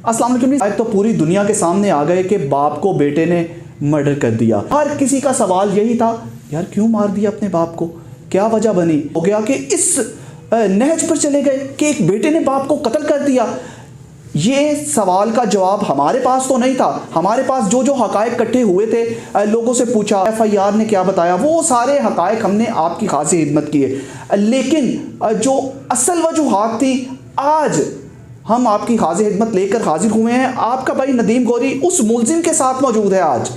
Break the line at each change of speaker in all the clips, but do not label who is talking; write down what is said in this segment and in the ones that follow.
अस्सलाम वालेकुम। आज तो पूरी दुनिया के सामने आ गए कि बाप को बेटे ने मर्डर कर दिया। हर किसी का सवाल यही था, यार क्यों मार दिया अपने बाप को, क्या वजह बनी। हो गया कि इस नहज पर चले गए कि एक बेटे ने बाप को कत्ल कर दिया। ये सवाल का जवाब हमारे पास तो नहीं था। हमारे पास जो हकायक इकट्ठे हुए थे, लोगों से पूछा, FIR ने क्या बताया, वो सारे हकायक हमने आपकी खासी हिदमत किए। लेकिन जो असल वजूहात थी, आज हम आपकी खासी हिदमत लेकर हाजिर हुए हैं। आपका भाई नदीम गौरी उस मुलजिम के साथ मौजूद है। आज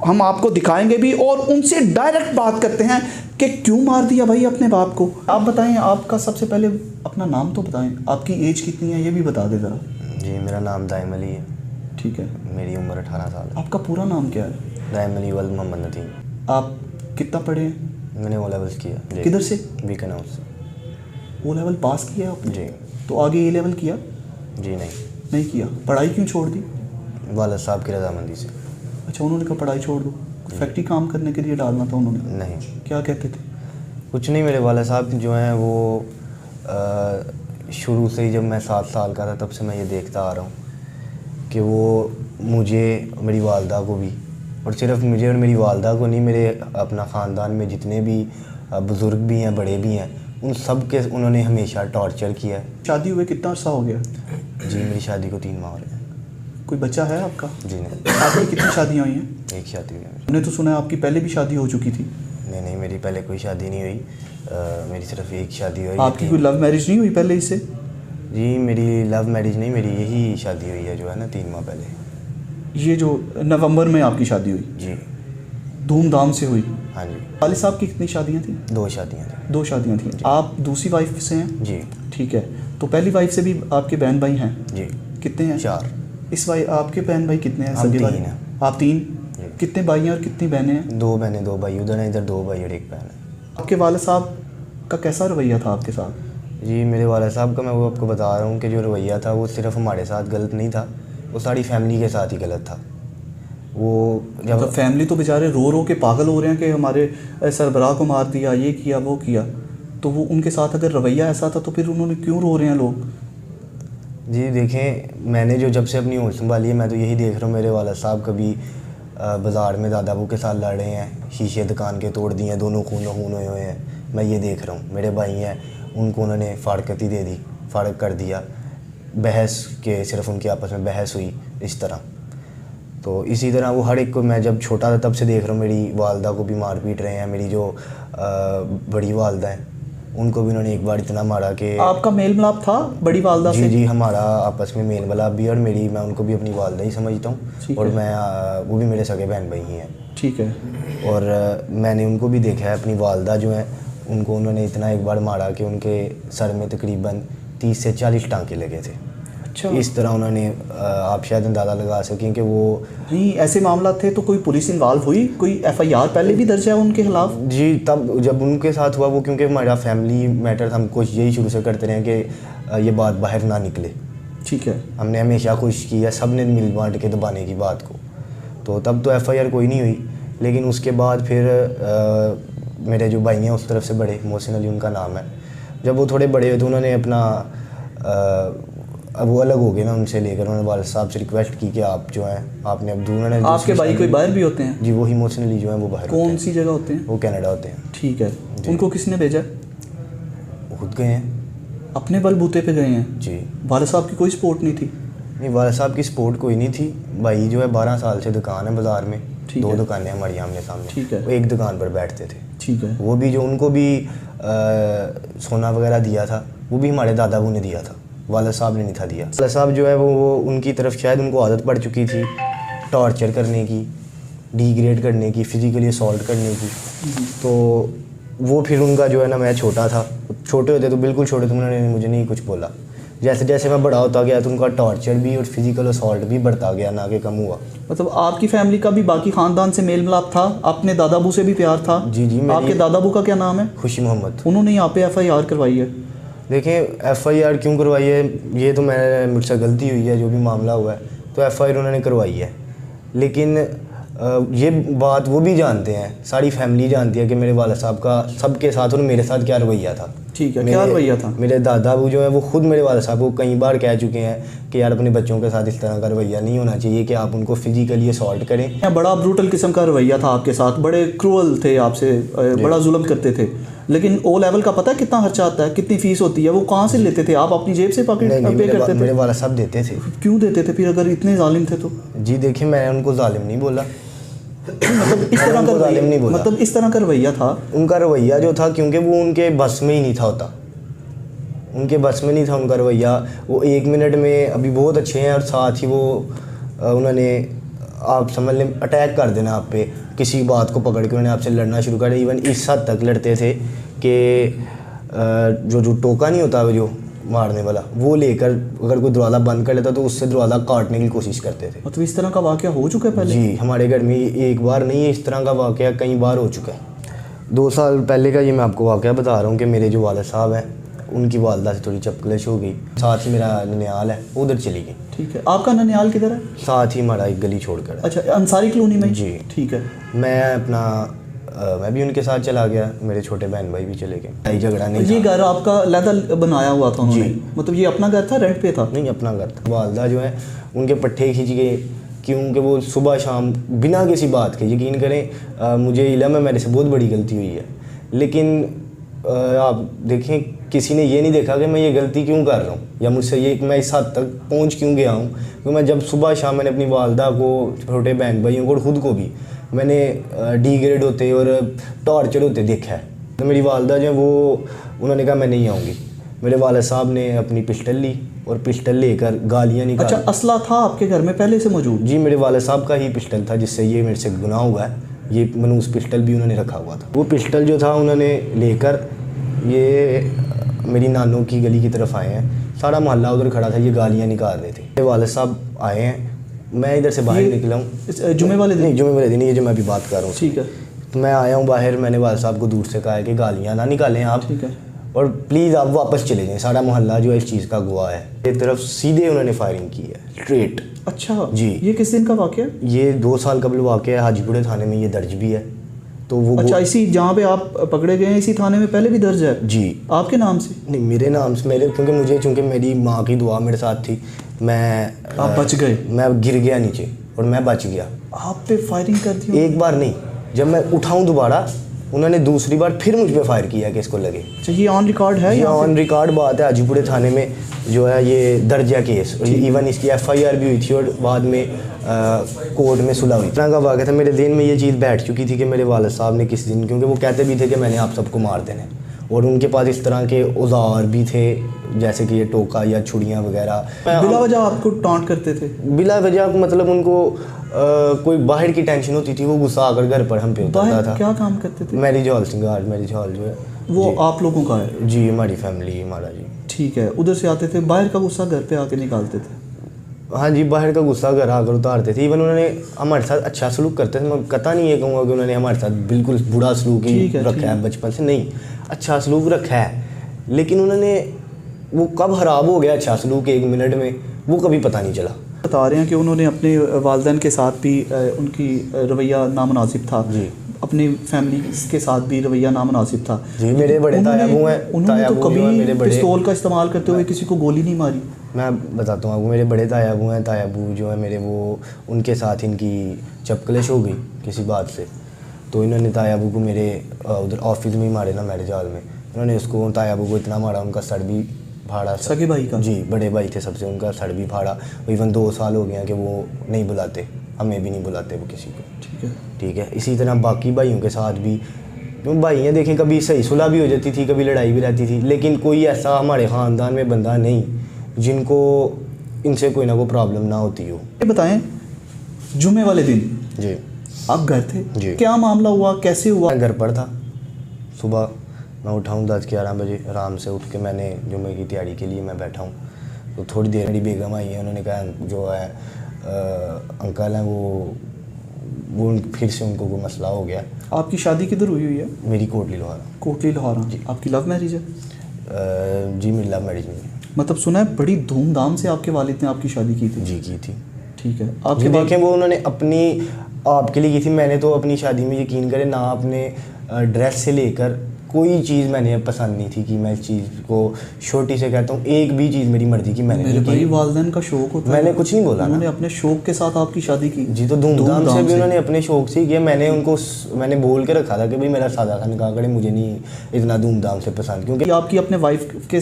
हम आपको दिखाएंगे भी और उनसे डायरेक्ट बात करते हैं कि क्यों मार दिया भाई अपने बाप को। आप बताएं, आपका सबसे पहले अपना नाम तो बताएं, आपकी एज कितनी है ये भी बता दें ज़रा।
जी, मेरा नाम दाइम अली है।
ठीक है।
मेरी उम्र 18 साल है।
आपका पूरा नाम क्या है?
दाइम अली वल्द मोहम्मद नदीम।
आप कितना पढ़े हैं?
मैंने O लेवल्स किया।
किधर से?
बीकन हाउस से।
O लेवल पास किया आपने?
जी।
तो आगे A लेवल किया?
जी
नहीं किया। पढ़ाई क्यों छोड़ दी?
वालिद साहब की रजामंदी से।
अच्छा, उन्होंने कहा पढ़ाई छोड़ दो, फैक्ट्री काम करने के लिए डालना था उन्होंने?
नहीं।
क्या कहते थे?
कुछ नहीं, मेरे वालिद साहब जो हैं वो शुरू से ही, जब मैं 7 साल का था तब से मैं ये देखता आ रहा हूँ कि वो मुझे, मेरी वालदा को भी, और सिर्फ मुझे और मेरी वालदा को नहीं, मेरे अपना ख़ानदान में जितने भी बुज़ुर्ग भी हैं, बड़े भी हैं, उन सब के उन्होंने हमेशा टॉर्चर किया है।
शादी हुए कितना अर्सा हो गया?
जी, मेरी शादी को 3 माह हो रहे हैं।
कोई बच्चा है आपका?
जी नहीं।
आपकी कितनी शादियाँ हुई हैं?
एक शादी हुई है मेरी।
मैंने तो सुना है आपकी पहले भी शादी हो चुकी थी।
नहीं, मेरी पहले कोई शादी नहीं हुई। मेरी सिर्फ एक शादी हुई।
आपकी कोई लव मैरिज नहीं हुई पहले इससे?
जी, मेरी लव मैरिज नहीं, मेरी यही शादी हुई है जो है ना 3 माह पहले।
ये जो नवंबर में आपकी शादी हुई?
जी।
धूमधाम से हुई?
हाँ जी।
वालिद साहब की कितनी शादियाँ थी?
2 शादियाँ थी।
2 शादियाँ थी। आप दूसरी वाइफ से हैं?
जी।
ठीक है। तो पहली वाइफ से भी आपके बहन भाई हैं?
जी।
कितने हैं?
4।
इस वाइफ आपके बहन भाई कितने हैं?
हम 3
वाले
हैं।
आप 3? कितने भाई हैं और कितनी बहनें हैं?
2 बहनें 2 भाई, उधर हैं, इधर 2 भाई और 1 बहन है।
आपके वालिद साहब का कैसा रवैया था आपके साथ?
जी, मेरे वालिद साहब का मैं वो आपको बता रहा हूँ कि जो रवैया था वो सिर्फ हमारे साथ गलत नहीं था, वो सारी फैमिली के साथ ही गलत था। वो जब
तो फैमिली तो बेचारे रो रो के पागल हो रहे हैं कि हमारे सरबराह को मार दिया, ये किया वो किया, तो वो उनके साथ अगर रवैया ऐसा था तो फिर उन्होंने क्यों रो रहे हैं लोग?
जी देखें, मैंने जो जब से अपनी होश संभाली है, मैं तो यही देख रहा हूँ, मेरे वालिद साहब कभी बाज़ार में दादा अबू के साथ लड़ रहे हैं, शीशे दुकान के तोड़ दिए हैं, दोनों खून हुए हुए हैं, मैं ये देख रहा हूँ। मेरे भाई हैं, उनको उन्होंने फाड़कती दे दी, फाड़क कर दिया, बहस के सिर्फ उनकी आपस में बहस हुई इस तरह। तो इसी तरह वो हर एक को, मैं जब छोटा था तब से देख रहा हूँ, मेरी वालदा को भी मार पीट रहे हैं। मेरी जो बड़ी वालदा है उनको भी उन्होंने एक बार इतना मारा कि।
आपका मेल मिलाप था बड़ी वालदा से?
जी, हमारा आपस में मेल मिलाप भी, और मैं उनको भी अपनी वालदा ही समझता हूँ, और वो भी मेरे सगे बहन भाई ही हैं।
ठीक है।
और मैंने उनको भी देखा है, अपनी वालदा जो है उनको उन्होंने इतना एक बार मारा कि उनके सर में तकरीबन 30 से 40 टाँके लगे थे।
अच्छा।
इस तरह उन्होंने, आप शायद अंदाज़ा लगा सकें कि वो।
नहीं, ऐसे मामला थे तो कोई पुलिस इन्वॉल्व हुई? कोई FIR पहले भी दर्ज है उनके खिलाफ?
जी, तब जब उनके साथ हुआ वो, क्योंकि हमारा फैमिली मैटर, हम कोशिश यही शुरू से करते रहे कि ये बात बाहर ना निकले।
ठीक है।
हमने हमेशा कोशिश की है, सब ने मिल बांट के दबाने की बात को, तो तब तो FIR कोई नहीं हुई। लेकिन उसके बाद फिर मेरे जो भाई हैं उस तरफ से बड़े, मोहसिन अली उनका नाम है, जब वो थोड़े बड़े हुए तो उन्होंने अपना अब वो अलग हो गए ना उनसे लेकर, उन्होंने वालिद साहब से रिक्वेस्ट की कि आप जो हैं, आपने अब उन्होंने।
आपके भाई कोई बाहर भी होते हैं?
जी, वही मोहसिन अली जो हैं वो बाहर।
कौन सी जगह होते हैं?
वो कनाडा होते हैं।
ठीक है। उनको किसने भेजा?
खुद गए हैं,
अपने बलबूते पे गए हैं?
जी।
वालिद साहब की कोई सपोर्ट नहीं थी?
नहीं, वालिद साहब की सपोर्ट कोई नहीं थी। भाई जो है 12 साल से दुकान है बाज़ार में, 2 दुकानें हमारी आमने सामने।
ठीक है।
वो एक दुकान पर बैठते थे।
ठीक है।
वो भी जो उनको भी सोना वगैरह दिया था, वो भी हमारे दादा अबू ने दिया था, वालिद साहब ने नहीं था दिया। वालिद साहब जो है वो उनकी तरफ शायद उनको आदत पड़ चुकी थी टॉर्चर करने की, डिग्रेड करने की, फिज़िकली असॉल्ट करने की। तो वो फिर उनका जो है ना, मैं छोटा था, छोटे होते तो बिल्कुल छोटे थे, उन्होंने मुझे नहीं कुछ बोला। जैसे जैसे मैं बड़ा होता गया तो उनका टॉर्चर भी और फिज़िकल असॉल्ट भी बढ़ता गया, ना कि कम हुआ।
मतलब आपकी फैमिली का भी बाकी ख़ानदान से मेल मिलाप था? अपने दादा अबू से भी प्यार था?
जी।
आपके दादा अबू का क्या नाम है?
खुशी मोहम्मद।
उन्होंने यहाँ पे FIR करवाई है?
देखें, FIR क्यों करवाई है, ये तो मुझसे गलती हुई है, जो भी मामला हुआ है तो FIR उन्होंने करवाई है। लेकिन ये बात वो भी जानते हैं, सारी फैमिली जानती है कि मेरे वालिद साहब का सबके साथ और मेरे साथ क्या रवैया था।
ठीक है, क्या रवैया था?
मेरे दादा अबू जो है वो खुद मेरे वाले साहब को कई बार कह चुके हैं कि यार अपने बच्चों के साथ इस तरह का रवैया नहीं होना चाहिए कि आप उनको फिजिकली असॉल्ट करें।
क्या बड़ा ब्रूटल किस्म का रवैया था आपके साथ, बड़े क्रूअल थे आपसे, बड़ा जुल्म करते थे। लेकिन ओ लेवल का पता है कितना खर्चा आता है, कितनी फीस होती है, वो कहाँ से लेते थे? आप अपनी जेब से पॉकेट पे करते थे?
मेरे वाला साहब देते थे।
क्यों देते थे फिर अगर इतने जालिम थे तो?
जी देखिए, मैं उनको जालिम नहीं बोला,
मतलब इस तरह का
जालिम नहीं बोला,
मतलब इस तरह का रवैया था
उनका रवैया जो था, क्योंकि वो उनके बस में ही नहीं था होता, उनके बस में नहीं था उनका रवैया। वो 1 मिनट में अभी बहुत अच्छे हैं और साथ ही वो उन्होंने आप समझ लें अटैक कर देना आप पे, किसी बात को पकड़ के उन्होंने आपसे लड़ना शुरू कर दिया। इवन इस हद तक लड़ते थे कि जो टोका नहीं होता जो मारने वाला, वो लेकर अगर कोई दरवाज़ा बंद कर लेता तो उससे दरवाज़ा काटने की कोशिश करते थे।
मतलब इस तरह का वाक़या हो चुका है पहले?
जी, हमारे घर में एक बार नहीं है, इस तरह का वाक़या कई बार हो चुका है। 2 साल पहले का ये मैं आपको वाक़या बता रहा हूँ कि मेरे जो वालिद साहब हैं उनकी वालदा से थोड़ी चपकलिश हो गई, साथ ही मेरा ननियाल है उधर चली गई।
ठीक है, आपका ननियाल किधर है?
साथ ही हमारा एक गली छोड़कर।
अच्छा, अंसारी कॉलोनी में?
जी
ठीक है।
मैं भी उनके साथ चला गया, मेरे छोटे बहन भाई भी चले गए, कोई झगड़ा नहीं।
ये घर आपका लैदा बनाया हुआ था उन्होंने? मतलब ये अपना घर था, रेंट पे था?
नहीं, अपना घर था। वालदा जो है उनके पट्टे खींच गए, क्योंकि वो सुबह शाम बिना किसी बात के, यकीन करें मुझे इल्म है मेरे से बहुत बड़ी गलती हुई है, लेकिन आप देखें किसी ने ये नहीं देखा कि मैं ये गलती क्यों कर रहा हूँ या मुझसे ये मैं इस हद तक पहुँच क्यों गया हूँ। क्योंकि मैं जब सुबह शाम मैंने अपनी वालदा को, छोटे बहन भाइयों को और ख़ुद को भी मैंने डिग्रेड होते और टॉर्चर होते देखा है। तो मेरी वालदा जो है वो उन्होंने कहा मैं नहीं आऊँगी। मेरे वाले साहब ने अपनी पिस्टल ली और पिस्टल लेकर गालियाँ निकाली।
अच्छा, असला था आपके घर में पहले से मौजूद?
जी, मेरे वाले साहब का ही पिस्टल था जिससे ये मेरे से गुनाह हुआ है। ये मनूस पिस्टल भी उन्होंने रखा हुआ था। वो पिस्टल जो था उन्होंने लेकर ये मेरी नानों की गली की तरफ आए हैं, सारा मोहल्ला उधर खड़ा था, ये गालियाँ निकाल रहे थे। मेरे वाले साहब आए हैं, मैं इधर से बाहर निकला हूँ
जुमे वाले दिन?
नहीं, जुमे वाले दिन, ये जो मैं अभी बात कर रहा हूँ।
ठीक है।
तो मैं आया हूँ बाहर, मैंने वाले साहब को दूर से कहा है कि गालियाँ ना निकालें आप,
ठीक है,
और प्लीज़ आप वापस चले जाएं, सारा मोहल्ला जो है इस चीज़ का गवाह है। एक तरफ सीधे उन्होंने फायरिंग की है, स्ट्रेट।
अच्छा
जी।
ये किस दिन का वाक़या है?
ये 2 साल कबल वाक़या है, हाजीपुरे थाने में ये दर्ज भी है। तो वो
अच्छा, इसी जहाँ पे आप पकड़े गए हैं इसी थाने में पहले भी दर्ज है?
जी।
आपके नाम से?
नहीं, मेरे नाम से, मेरे चूँकि मेरी माँ की दुआ मेरे साथ थी,
आप बच गए?
मैं गिर गया नीचे और मैं बच गया।
आप पे फायरिंग कर दी?
एक बार नहीं, जब मैं उठाऊँ दोबारा उन्होंने दूसरी बार फिर मुझ पे फायर किया कि इसको लगे।
अच्छा, ये ऑन रिकॉर्ड है?
ये ऑन रिकॉर्ड बात है, हाजीपुरे थाने में जो है ये दर्ज है केस, और इवन इसकी FIR भी हुई थी और बाद में कोर्ट में सुलह हुई। इतना का वाक़या था, मेरे दिन में ये चीज़ बैठ चुकी थी कि मेरे वालिद साहब ने किस दिन, क्योंकि वो कहते भी थे कि मैंने आप सबको मार देना है, और उनके पास इस तरह के औजार भी थे जैसे कि ये टोका या छुड़ियाँ वगैरह।
बिला वजह आपको टॉन्ट करते थे?
बिला वजह, मतलब उनको कोई बाहर की टेंशन होती थी, वो गुस्सा आकर घर पर हम पे उतरता था।
क्या काम करते थे?
मैरिज हॉल, सिंगार मैरिज हॉल जो है
वो आप लोगों का है?
जी, हमारी फैमिली, हमारा जी।
ठीक है, उधर से आते थे, बाहर का गुस्सा घर पे आके निकालते थे?
हाँ जी, बाहर का गुस्सा घर आकर उतारते थे। इवन उन्होंने हमारे साथ अच्छा सलूक करते थे, मैं कता नहीं ये कहूँगा कि उन्होंने हमारे साथ बिल्कुल बुरा सलूक ही रखा है बचपन से, नहीं, अच्छा सलूक रखा है। लेकिन उन्होंने वो कब ख़राब हो गया अच्छा सलूक 1 मिनट में, वो कभी पता नहीं चला।
बता रहे हैं कि उन्होंने अपने वालिदैन के साथ भी उनकी रवैया नामुनासिब था जी, अपनी फैमिली के साथ भी रवैया नामुनासिब था
जी। मेरे बड़े तायाबू हैं,
उन्होंने तो कभी पिस्तौल का इस्तेमाल करते हुए किसी को गोली नहीं मारी?
मैं बताता हूँ आपको, मेरे बड़े तायाबू हैं, तायाबू जो है मेरे, वो उनके साथ इनकी चपकलिश हो गई किसी बात से, तो इन्होंने तायाबू को मेरे उधर ऑफिस में ही मारे ना, मैरिज हॉल में। उन्होंने उसको तायाबू को इतना मारा, उनका सर भी फाड़ा।
सगे भाई का? जी,
बड़े भाई थे सबसे, उनका सर भी फाड़ा। इवन 2 साल हो गया कि वो नहीं बुलाते, हमें भी नहीं बुलाते वो किसी को। ठीक है। इसी तरह बाकी भाइयों के साथ भी, क्यों भाइयाँ देखें, कभी सही सुलह भी हो जाती थी, कभी लड़ाई भी रहती थी, लेकिन कोई ऐसा हमारे ख़ानदान में बंदा नहीं जिनको इनसे कोई ना कोई प्रॉब्लम ना होती हो।
ये बताएं, जुमे वाले दिन
जी
आप घर थे
जी,
क्या मामला हुआ, कैसे हुआ?
मैं घर पर था, सुबह मैं उठाऊँ 10-11 बजे, आराम से उठ के मैंने जुमे की तैयारी के लिए मैं बैठा हूँ, तो थोड़ी देर मेरी बेगम आई है, उन्होंने कहा जो है अंकल हैं वो फिर से उनको कोई मसला हो गया।
आपकी शादी किधर हुई है?
मेरी कोटली लोहारा।
कोटली लोहारा जी। आपकी लव मैरिज है?
जी, मेरी लव मैरिज नहीं है।
मतलब सुना है बड़ी धूमधाम से आपके वालिद ने आपकी शादी की थी?
जी, की थी।
ठीक है। आपके
देखें, वो उन्होंने अपनी आपके लिए की थी, मैंने तो अपनी शादी में, यकीन करें ना, अपने ड्रेस से लेकर कोई चीज़ मैंने पसंद नहीं थी कि मैं इस चीज़ को छोटी से कहता हूँ, एक भी चीज़ मेरी मर्जी की मैंने
मेरे
नहीं
भाई
की।
वालिदैन का शौक होता है,
मैंने कुछ नहीं बोला ना।
उन्होंने अपने शौक के साथ आपकी शादी की।
जी, तो धूमधाम से भी उन्होंने अपने शौक से किया। मैंने बोल के रखा था कि भाई मेरा सादा सा निकाह करे, मुझे नहीं इतना धूमधाम से पसंद, क्योंकि
आपकी अपनी वाइफ के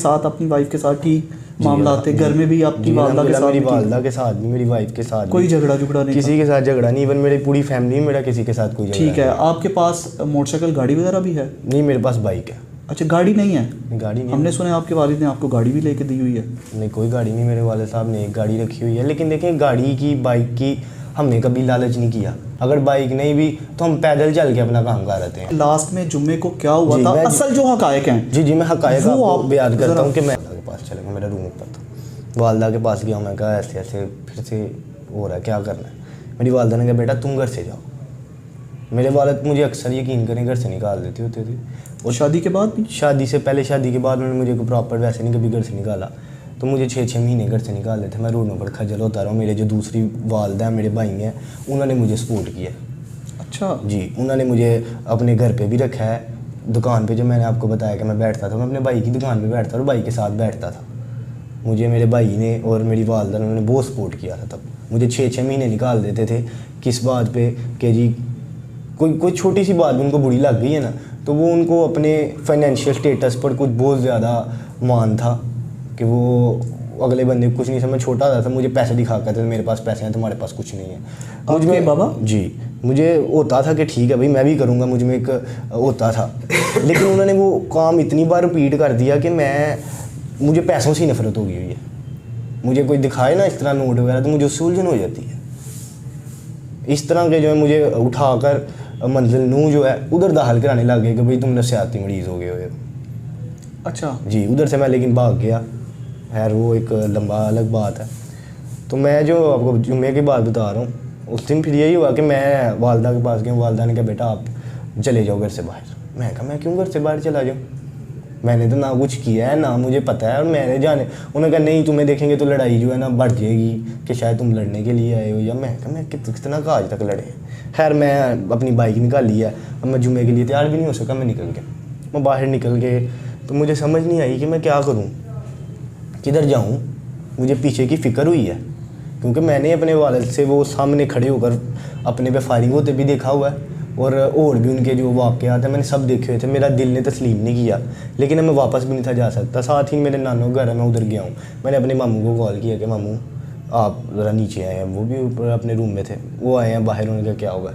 साथ ठीक मामला आते, घर में भी आपकी वालदा के साथ
मेरी
भी ठीक?
वालदा के साथ भी, मेरी वाइफ के साथ
कोई
भी,
झगड़ा नहीं
किसी के साथ झगड़ा नहीं। इवन मेरी पूरी फैमिली में मेरा किसी के साथ कोई झगड़ा
ठीक है। आपके पास मोटरसाइकिल गाड़ी वगैरह भी है?
नहीं, मेरे पास बाइक है।
अच्छा, गाड़ी नहीं है?
गाड़ी नहीं,
हमने सुना है आपके वालिद ने आपको गाड़ी भी लेके दी हुई है।
नहीं, कोई गाड़ी नहीं। मेरे वाले साहब ने एक गाड़ी रखी हुई है, लेकिन देखें गाड़ी की बाइक की हमने कभी लालच नहीं किया। अगर बाइक नहीं भी तो हम पैदल चल के अपना काम कर रहे हैं।
लास्ट में जुम्मे को क्या हुआ
जी,
था,
मैं-
असल जो हकायक हैं?
जी, मैं हकायक
वो
आपको
आप
बयान करता
ज़रा-
हूँ कि मैं वालदा के पास चला गया, मेरा रूम ऊपर था। वालदा के पास गया, मैं कहा ऐसे ऐसे फिर से हो रहा है, क्या करना है? मेरी वालदा ने कहा बेटा तुम घर से जाओ। मेरे वालिद मुझे अक्सर यकीन करें घर से निकाल देते होते थे।
और शादी के बाद भी?
शादी से पहले, शादी के बाद उन्होंने मुझे को प्रॉपर वैसे नहीं कभी घर से निकाला। तो मुझे 6-6 महीने घर से निकाल देते, मैं रोडों पर खजल होता रहा हूँ। मेरे जो दूसरी वालदा हैं, मेरे भाई हैं, उन्होंने मुझे सपोर्ट किया।
अच्छा
जी, उन्होंने मुझे अपने घर पे भी रखा है। दुकान पे जो मैंने आपको बताया कि मैं बैठता था, मैं अपने भाई की दुकान पे बैठता और भाई के साथ बैठता था। मुझे मेरे भाई ने और मेरी वालदा ने उन्होंने बहुत सपोर्ट किया था। तब मुझे 6-6 महीने निकाल देते थे। किस बात पे कि जी कोई छोटी सी बात भी उनको बुरी लग गई है ना, तो वो उनको अपने फाइनेंशियल स्टेटस पर कुछ बहुत ज़्यादा मान था कि वो अगले बंदे को कुछ नहीं समझ। छोटा था, मुझे पैसे दिखा करते थे, मेरे पास पैसे हैं, तुम्हारे पास कुछ नहीं है।
आपके बाबा?
जी, मुझे होता था कि ठीक है भाई मैं भी करूँगा, मुझ में एक होता था। लेकिन उन्होंने वो काम इतनी बार रिपीट कर दिया कि मुझे पैसों से ही नफरत हो गई हुई है। मुझे कोई दिखाए ना इस तरह नोट वगैरह, तो मुझे उससे उलझन हो जाती है। इस तरह के जो है मुझे उठाकर मंजिल नू जो है उधर दाखिल कराने लग गए कि भाई तुम नफसियाती मरीज़ हो गए हो।
अच्छा
जी, उधर से मैं लेकिन भाग गया। खैर वो एक लंबा अलग बात है। तो मैं जो आपको जुम्मे की बात बता रहा हूँ, उस दिन फिर यही हुआ कि मैं वालदा के पास गया। वालदा ने कहा बेटा आप चले जाओ घर से बाहर। मैं कहा मैं क्यों घर से बाहर चला जाऊँ, मैंने तो ना कुछ किया है, ना मुझे पता है, और मैंने जाने। उन्होंने कहा नहीं तुम्हें देखेंगे तो लड़ाई जो है ना बढ़ जाएगी कि शायद तुम लड़ने के लिए आए हो। या मैं कहा मैं कितना का आज तक लड़े हैं। खैर मैं अपनी बाइक निकाली है, अब मैं जुम्मे के लिए तैयार भी नहीं हो सका। मैं निकल गया, मैं बाहर निकल गए तो मुझे समझ नहीं आई कि मैं क्या करूँ, किधर जाऊँ। मुझे पीछे की फ़िक्र हुई है, क्योंकि मैंने अपने वालिद से वो सामने खड़े होकर अपने पे फायरिंग होते भी देखा हुआ है, और भी उनके जो वाक़यात हैं मैंने सब देखे हुए थे। मेरा दिल ने तस्लीम नहीं किया, लेकिन मैं वापस भी नहीं था जा सकता। साथ ही मेरे नानों घर है, मैं उधर गया हूँ। मैंने अपने मामू को कॉल किया कि मामू आप ज़रा नीचे आए हैं। वो भी ऊपर अपने रूम में थे, वो आए हैं बाहर। उन्होंने कहा क्या होगा।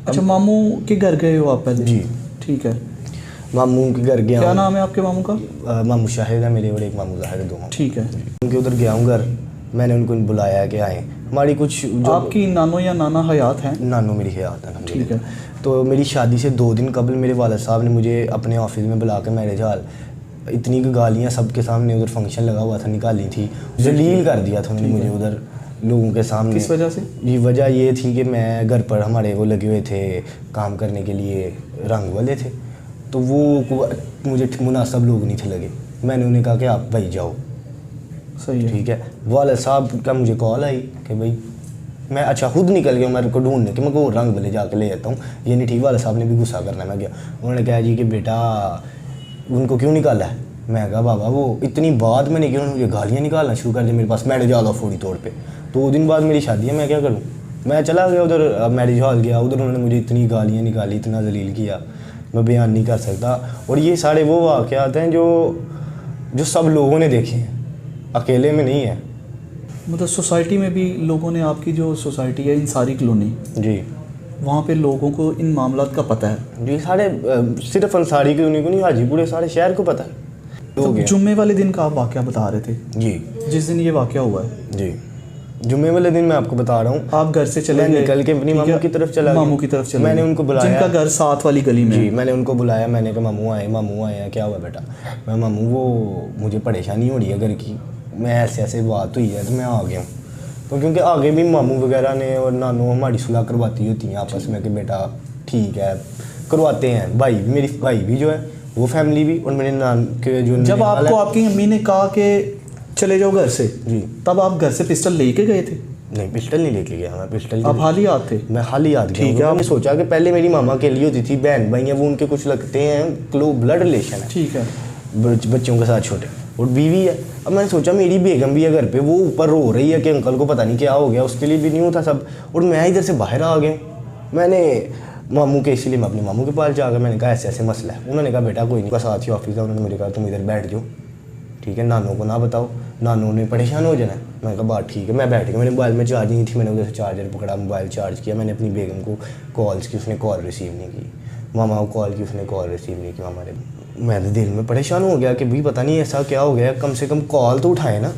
अच्छा, मामू के घर गए हो आप पहले?
जी
ठीक है।
मामू के घर गया।
क्या नाम है आपके मामू का?
मामू शाहिद है मेरे, और एक मामू जाहिद है, दो।
ठीक है।
उनके उधर गया हूँ घर। मैंने उनको बुलाया कि आए। हमारी कुछ जो
आपकी नानो या नाना हयात हैं?
नानो मेरी हयात है।
ठीक है।
तो मेरी शादी से 2 दिन कबल मेरे वालिद साहब ने मुझे अपने ऑफिस में बुला के मैरिज हाल इतनी गालियाँ सबके सामने, उधर फंक्शन लगा हुआ था, निकाली थी, जलील कर दिया था उन्होंने मुझे उधर लोगों के सामने।
किस वजह से?
ये वजह ये थी कि मैं घर पर हमारे वो लगे हुए थे काम करने के लिए, रंग वाले थे, तो वो मुझे मुनासिब लोग नहीं थे लगे। मैंने उन्हें कहा कि आप भाई जाओ।
सही है।
ठीक है। वालिद साहब का मुझे कॉल आई कि भाई मैं अच्छा खुद निकल गया मेरे को ढूंढने कि मैं को रंग वाले जाके ले जाता हूँ, ये नहीं ठीक। वालिद साहब ने भी गुस्सा करना। मैं गया, उन्होंने कहा जी कि बेटा उनको क्यों निकाला है। मैं कहा बाबा वो इतनी बात मैंने की, उन्होंने मुझे गालियाँ निकालना शुरू कर दी मेरे पास। मैंने ज़्यादा फोड़ी तोड़ पे 2 दिन बाद मेरी शादी है, मैं क्या करूँ। मैं चला गया उधर मैरिज हॉल गया, उधर उन्होंने मुझे इतनी गालियाँ निकाली, इतना जलील किया, मैं बयान नहीं कर सकता। और ये सारे वो वाक़यात हैं जो सब लोगों ने देखे हैं, अकेले में नहीं है।
मतलब सोसाइटी में भी लोगों ने, आपकी जो सोसाइटी है इंसारी कॉलोनी,
जी,
वहाँ पे लोगों को इन मामलात का पता है?
जी, सारे सिर्फ अंसारी की उन्हीं को नहीं, हाजीपुर सारे शहर को पता है।
तो जुम्मे वाले दिन का आप वाक़या बता रहे थे,
जी,
जिस दिन ये वाक़या हुआ है?
जी, जुम्मे वाले दिन मैं आपको बता रहा हूँ।
आप घर से चले
मैं
गए,
निकल के अपनी मामू की तरफ चला गया।
मामू की तरफ चले
मैंने
गए,
उनको बुलाया,
जिनका घर साथ वाली गली में।
जी, मैंने उनको बुलाया। मैंने कहा मामू आए हैं, क्या हुआ बेटा। मैं मामू वो मुझे परेशानी हो रही है घर की, मैं ऐसे बात हुई है तो मैं आ गया हूँ। तो क्योंकि आगे भी मामू वगैरह ने और नानू हमारी सुलह करवाती होती हैं आपस में कि बेटा ठीक है, करवाते हैं। मेरी भाई भी जो है वो फैमिली भी, और मेरे नान के जो
जब आपको आपकी अम्मी ने कहा कि चले जाओ घर से,
जी,
तब आप घर से पिस्टल लेके गए थे?
नहीं, पिस्टल नहीं लेके गया मैं। पिस्टल
आप हाल ही हाथ थे?
मैं हाल ही याद
ठीक है।
मैंने सोचा कि पहले मेरी मामा के लिए होती थी, बहन भाई हैं वो उनके कुछ लगते हैं, क्लो ब्लड रिलेशन है,
ठीक है,
बच्चों के साथ छोटे, और बीवी है। अब मैंने सोचा मेरी बेगम भी है घर पे, वो ऊपर रो रही है कि अंकल को पता नहीं क्या हो गया, उसके लिए भी न्यू था सब, और मैं इधर से बाहर आ गया। मैंने मामू के, इसीलिए मैं अपने मामू के पास जा गया। मैंने कहा ऐसे ऐसे मसला है। उन्होंने कहा बेटा कोई नहीं, साथ ही ऑफिस है, उन्होंने मुझे कहा तुम इधर बैठ जाओ, ठीक है, नानों को ना बताओ, नानों ने परेशान हो जाना है। मैंने कहा बात ठीक है। मैं बैठ गया, मेरे मोबाइल में चार्जिंग नहीं थी, मैंने उधर से चार्जर पकड़ा, मोबाइल चार्ज किया। मैंने अपनी बेगम को कॉल्स की, उसने कॉल रिसीव नहीं की। मामा को कॉल की, उसने कॉल रिसीव नहीं की। मामा ने, मैं तो दिल में परेशान हो गया कि भाई पता नहीं ऐसा क्या हो गया, कम से कम कॉल तो उठाए ना।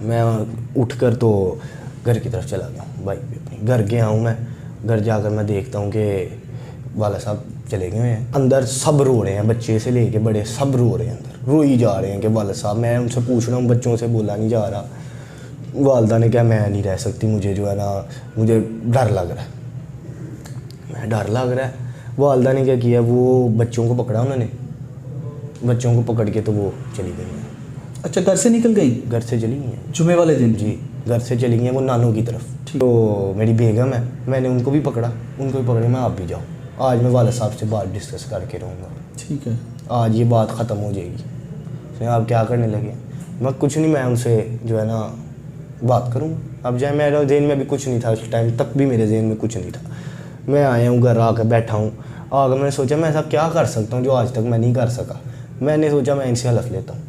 मैं उठ कर तो घर की तरफ चला गया हूँ, बाइक पे अपनी घर गया हूँ। मैं घर जाकर मैं देखता हूँ कि वाला साहब चले गए हैं। अंदर सब रो रहे हैं, बच्चे से लेके बड़े सब रो रहे हैं, अंदर रो ही जा रहे हैं कि वाला साहब। मैं उनसे पूछ रहा हूँ, बच्चों से बोला नहीं जा रहा। वालदा ने कहा मैं नहीं रह सकती, मुझे जो है ना, मुझे डर लग रहा है। मैं डर लग रहा है। वालदा ने क्या किया, वो बच्चों को पकड़ा, उन्होंने बच्चों को पकड़ के तो वो चली गई हैं।
अच्छा, घर से निकल गई?
घर से चली गई हैं
जुमे वाले दिन?
जी, घर से चली गई हैं वो नानों की तरफ। तो मेरी बेगम है, मैंने उनको भी पकड़ा, उनको भी पकड़े। मैं आप भी जाओ, आज मैं वाला साहब से बात डिस्कस करके रहूँगा,
ठीक है,
आज ये बात ख़त्म हो जाएगी। तो आप क्या करने लगे? मैं कुछ नहीं, मैं उनसे जो है ना बात करूँगा। अब जाए, मेरे जेन में भी कुछ नहीं था उस टाइम तक, भी मेरे जेन में कुछ नहीं था। मैं आया हूँ, घर आकर बैठा हूँ, आकर मैंने सोचा मैं ऐसा क्या कर सकता हूँ जो आज तक मैं नहीं कर सका। मैंने सोचा मैं इनसे हलफ लेता हूँ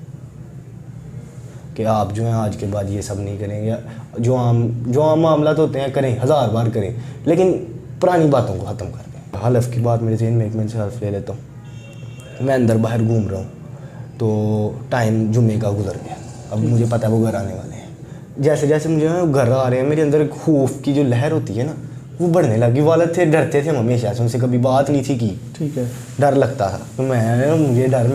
कि आप जो हैं आज के बाद ये सब नहीं करेंगे। जो आम मामला तो होते हैं करें, 1000 बार करें, लेकिन पुरानी बातों को ख़त्म कर दें। हलफ की बात मेरे जेन में, एक मैं इनसे हलफ ले लेता हूँ। मैं अंदर बाहर घूम रहा हूँ, तो टाइम जुम्मे का गुजर गया। अब मुझे पता है वो घर आने वाले हैं। जैसे जैसे मुझे घर आ रहे हैं, मेरे अंदर खौफ की जो लहर होती है ना, वो बढ़ने लगी। वाले थे, डरते थे हम हमेशा से, उनसे कभी बात नहीं थी की,
ठीक है,
डर लगता था। तो मुझे डर,